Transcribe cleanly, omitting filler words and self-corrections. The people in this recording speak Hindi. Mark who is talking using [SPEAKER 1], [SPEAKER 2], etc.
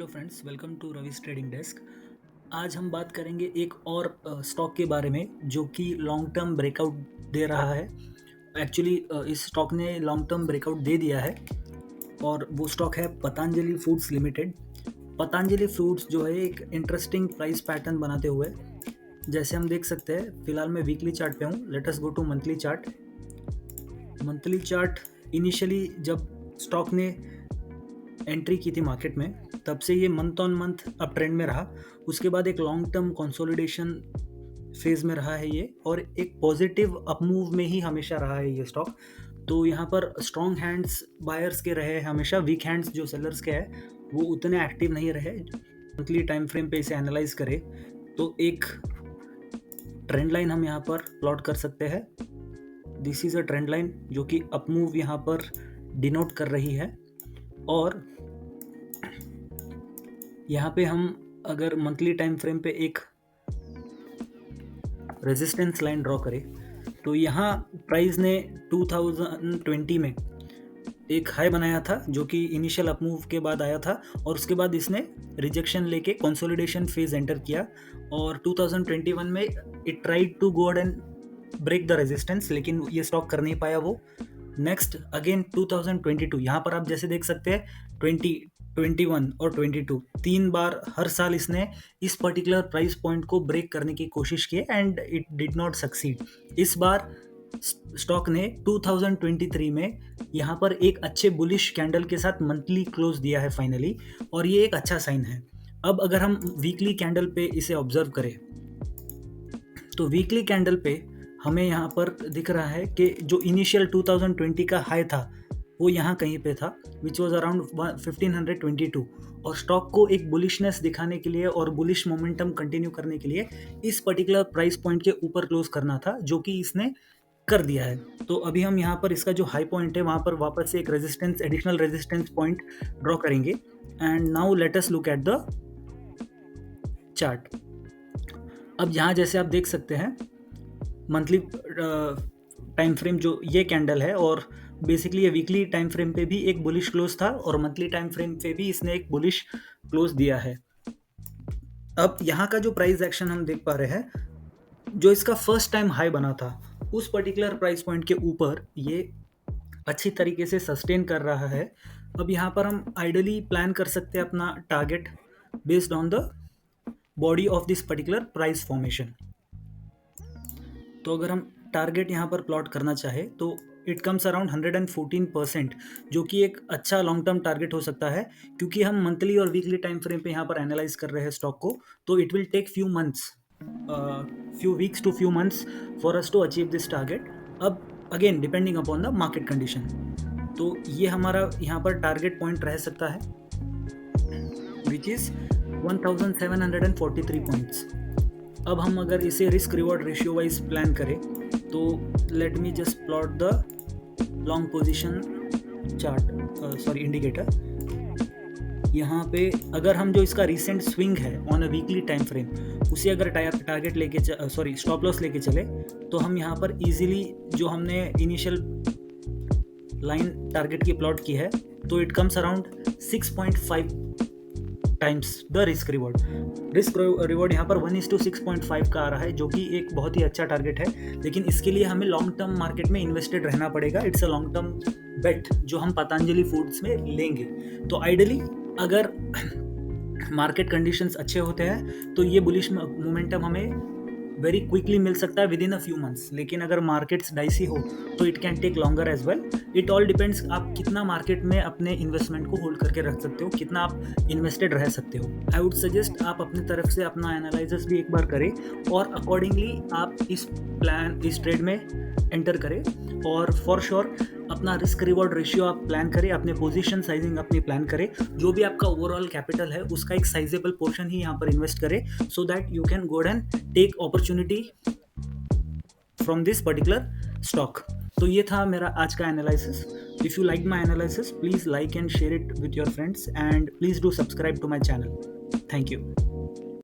[SPEAKER 1] Friends, welcome to Ravi's trading desk. आज हम बात करेंगे एक और स्टॉक के बारे में जो कि लॉन्ग टर्म ब्रेकआउट दे रहा है। एक्चुअली इस स्टॉक ने लॉन्ग टर्म ब्रेकआउट दे दिया है और वो स्टॉक है Patanjali foods limited. Patanjali foods जो है एक इंटरेस्टिंग प्राइस पैटर्न बनाते हुए, जैसे हम देख सकते हैं, फिलहाल मैं वीकली चार्ट पे हूँ। Let us go to monthly chart. Monthly chart initially जब स्टॉक ने एंट्री की थी मार्केट में, तब से ये month on month up trend में रहा। उसके बाद एक लॉन्ग टर्म कंसोलिडेशन फेज में रहा है ये, और एक पॉजिटिव अप मूव में ही हमेशा रहा है ये स्टॉक। तो यहाँ पर स्ट्रॉन्ग हैंड्स बायर्स के रहे हैं हमेशा, वीक हैंड्स जो सेलर्स के हैं वो उतने एक्टिव नहीं रहे। मंथली टाइम फ्रेम पे इसे एनालाइज करें तो एक ट्रेंड लाइन हम यहाँ पर प्लॉट कर सकते हैं। This is a trend line जो कि अप मूव यहाँ पर डिनोट कर रही है। और यहाँ पे हम अगर मंथली टाइम फ्रेम पे एक रेजिस्टेंस लाइन ड्रॉ करें तो यहाँ प्राइस ने 2020 में एक हाई बनाया था जो कि इनिशियल अप मूव के बाद आया था, और उसके बाद इसने रिजेक्शन लेके कंसोलिडेशन फेज एंटर किया। और 2021 में it tried to go and break the resistance, लेकिन ये स्टॉक कर नहीं पाया वो। नेक्स्ट अगेन 2022, यहाँ पर आप जैसे देख सकते हैं 21 और 22 तीन बार हर साल इसने इस पर्टिकुलर प्राइस पॉइंट को ब्रेक करने की कोशिश की and it did not succeed. इस बार स्टॉक ने 2023 में यहाँ पर एक अच्छे बुलिश कैंडल के साथ मंथली क्लोज दिया है फाइनली, और ये एक अच्छा साइन है। अब अगर हम वीकली कैंडल पे इसे ऑब्जर्व करें तो वीकली कैंडल पे हमें यहाँ पर दिख रहा है कि जो इनिशियल 2020 का हाई था वो यहाँ कहीं पे था, विच वॉज अराउंड 1522, और स्टॉक को एक बुलिशनेस दिखाने के लिए और बुलिश मोमेंटम कंटिन्यू करने के लिए इस पर्टिकुलर प्राइस पॉइंट के ऊपर क्लोज करना था, जो कि इसने कर दिया है। तो अभी हम यहाँ पर इसका जो हाई पॉइंट है वहाँ पर वापस से एक resistance, additional resistance point draw करेंगे। And now let us look at the chart. अब यहाँ जैसे आप देख सकते हैं मंथली टाइम फ्रेम जो ये कैंडल है, और बेसिकली ये वीकली टाइम फ्रेम पे भी एक बुलिश क्लोज था और मंथली टाइम फ्रेम पे भी इसने एक बुलिश क्लोज दिया है। अब यहाँ का जो प्राइस एक्शन हम देख पा रहे हैं, जो इसका फर्स्ट टाइम हाई बना था उस पर्टिकुलर प्राइस पॉइंट के ऊपर ये अच्छी तरीके से सस्टेन कर रहा है। अब यहाँ पर हम आइडियली प्लान कर सकते हैं अपना target based on the body of this particular price formation. तो अगर हम टारगेट यहाँ पर प्लॉट करना चाहे तो इट कम्स अराउंड 114%, जो कि एक अच्छा लॉन्ग टर्म टारगेट हो सकता है, क्योंकि हम मंथली और वीकली टाइम फ्रेम पे यहाँ पर एनालाइज कर रहे हैं स्टॉक को। तो it will take few weeks to few months for us to achieve this target. अब again depending upon the market condition, तो ये हमारा यहाँ पर टारगेट पॉइंट रह सकता है, विच इज़ 1743 पॉइंट्स। अब हम अगर इसे risk reward ratio wise plan करें तो let me just plot the long position chart, sorry indicator. यहाँ पे अगर हम जो इसका रिसेंट स्विंग है on a weekly time frame उसे अगर टारगेट लेके स्टॉप लॉस लेके चले तो हम यहाँ पर इजीली जो हमने इनिशियल लाइन टारगेट की प्लॉट की है तो it comes around 6.5 times the risk reward. Risk reward यहाँ पर 1:6.5 का आ रहा है, जो कि एक बहुत ही अच्छा टारगेट है, लेकिन इसके लिए हमें लॉन्ग टर्म मार्केट में इन्वेस्टेड रहना पड़ेगा। इट्स अ लॉन्ग टर्म बेट जो हम पतंजलि फूड्स में लेंगे। तो आइडियली अगर मार्केट कंडीशंस अच्छे होते हैं तो ये बुलिश मोमेंटम हमें वेरी क्विकली मिल सकता है within a few months, लेकिन अगर मार्केट्स डाइसी हो तो it can take longer as well. It all depends आप कितना मार्केट में अपने इन्वेस्टमेंट को होल्ड करके रख सकते हो, कितना आप इन्वेस्टेड रह सकते हो। आई वुड सजेस्ट आप अपनी तरफ से अपना एनालिसिस भी एक बार करें और अकॉर्डिंगली आप इस ट्रेड में एंटर करें, और फॉर श्योर अपना रिस्क रिवॉर्ड रेशियो आप प्लान करें, अपने पोजीशन साइजिंग अपनी प्लान करें, जो भी आपका ओवरऑल कैपिटल है उसका एक साइजेबल पोर्शन ही यहाँ पर इन्वेस्ट करें, so that you can go and take opportunity from this particular stock. तो ये था मेरा आज का analysis. If you like my analysis please like and share it with your friends, and please do subscribe to my channel. Thank you.